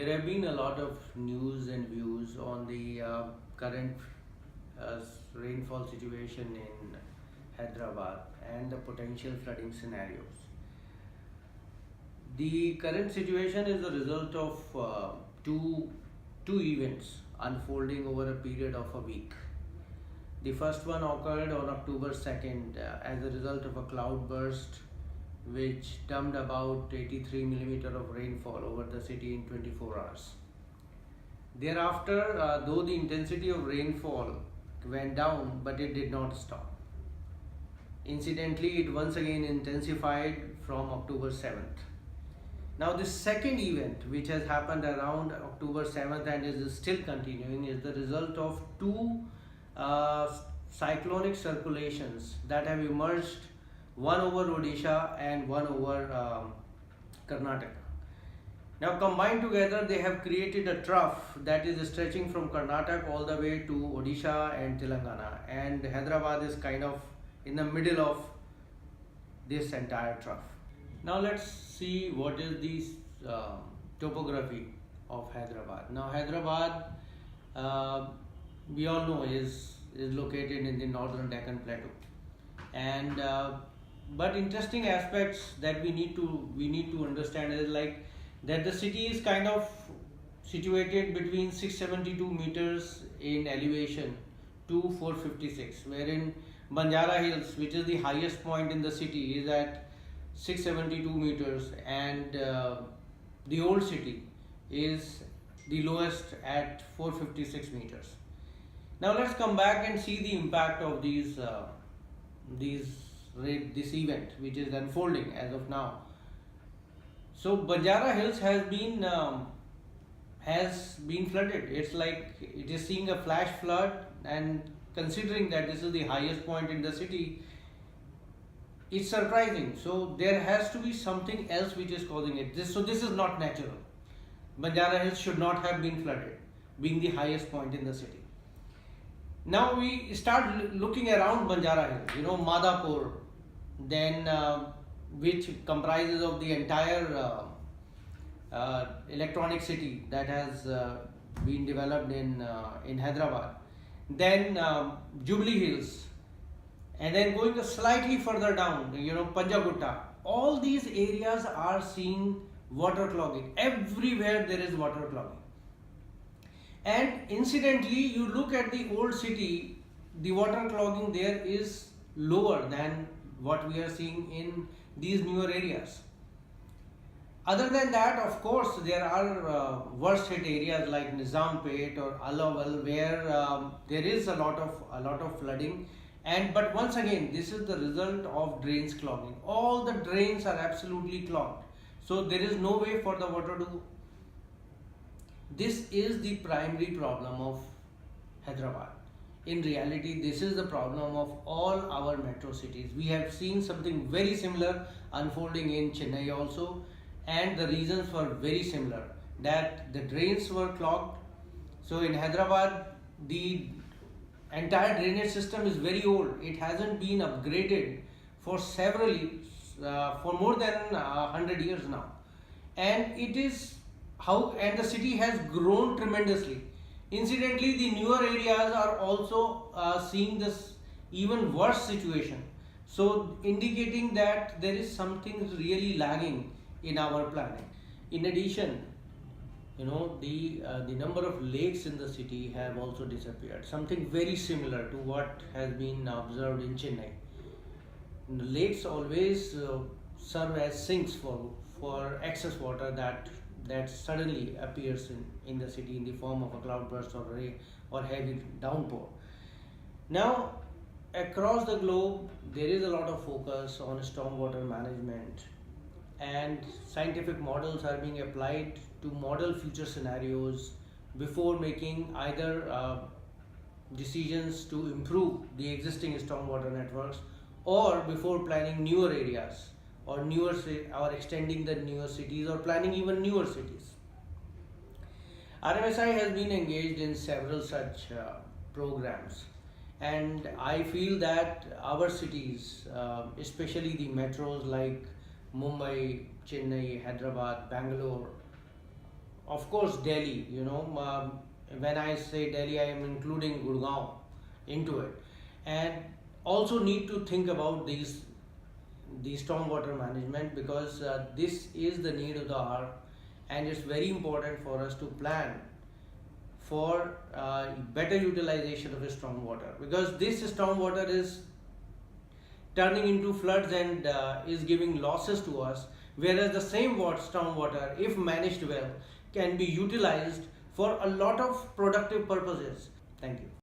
There have been a lot of news and views on the current rainfall situation in Hyderabad and the potential flooding scenarios. The current situation is the result of two events unfolding over a period of a week. The first one occurred on October 2nd as a result of a cloud burst which dumped about 83 millimeters of rainfall over the city in 24 hours. Thereafter, though the intensity of rainfall went down, but it did not stop. Incidentally, it once again intensified from October 7th. Now, this second event, which has happened around October 7th and is still continuing, is the result of two cyclonic circulations that have emerged, one over Odisha and one over Karnataka. Now combined together, they have created a trough that is stretching from Karnataka all the way to Odisha and Telangana, and Hyderabad is kind of in the middle of this entire trough. Now let's see what is the topography of Hyderabad. Now Hyderabad, we all know, is located in the northern Deccan Plateau, and but interesting aspects that we need to understand is like that the city is kind of situated between 672 meters in elevation to 456, wherein Banjara Hills, which is the highest point in the city, is at 672 meters, and the old city is the lowest at 456 meters. Now let's come back and see the impact of this event which is unfolding as of now. So Banjara Hills has been flooded. It's like it is seeing a flash flood, and considering that this is the highest point in the city, it's surprising. So there has to be something else which is causing it. This is not natural. Banjara Hills should not have been flooded, being the highest point in the city. Now we start looking around Banjara Hills, Madhapur, then which comprises of the entire electronic city that has been developed in Hyderabad, then Jubilee Hills, and then going slightly further down, Panjagutta. All these areas are seeing water clogging. Everywhere there is water clogging. And incidentally, you look at the old city, the water clogging there is lower than what we are seeing in these newer areas. Other than that, of course, there are worst hit areas like Nizampet or Alawal, where there is a lot of flooding. But once again, this is the result of drains clogging. All the drains are absolutely clogged, so there is no way for the water to. This is the primary problem of Hyderabad. In reality, this is the problem of all our metro cities. We have seen something very similar unfolding in Chennai also, and the reasons were very similar, that the drains were clogged. So in Hyderabad, the entire drainage system is very old. It hasn't been upgraded for for more than 100 years now, and the city has grown tremendously. Incidentally, the newer areas are also seeing this even worse situation, so indicating that there is something really lagging in our planning. In addition, the number of lakes in the city have also disappeared, something very similar to what has been observed in Chennai. The lakes always serve as sinks for excess water that suddenly appears in the city in the form of a cloudburst or heavy downpour. Now, across the globe, there is a lot of focus on stormwater management, and scientific models are being applied to model future scenarios before making either decisions to improve the existing stormwater networks, or before planning newer areas or extending the newer cities, or planning even newer cities. RMSI has been engaged in several such programs, and I feel that our cities, especially the metros like Mumbai, Chennai, Hyderabad, Bangalore, of course Delhi, when I say Delhi, I am including Gurgaon into it, and also need to think about the stormwater management, because this is the need of the hour, and it's very important for us to plan for better utilization of the stormwater, because this stormwater is turning into floods and is giving losses to us, whereas the same stormwater, if managed well, can be utilized for a lot of productive purposes. Thank you.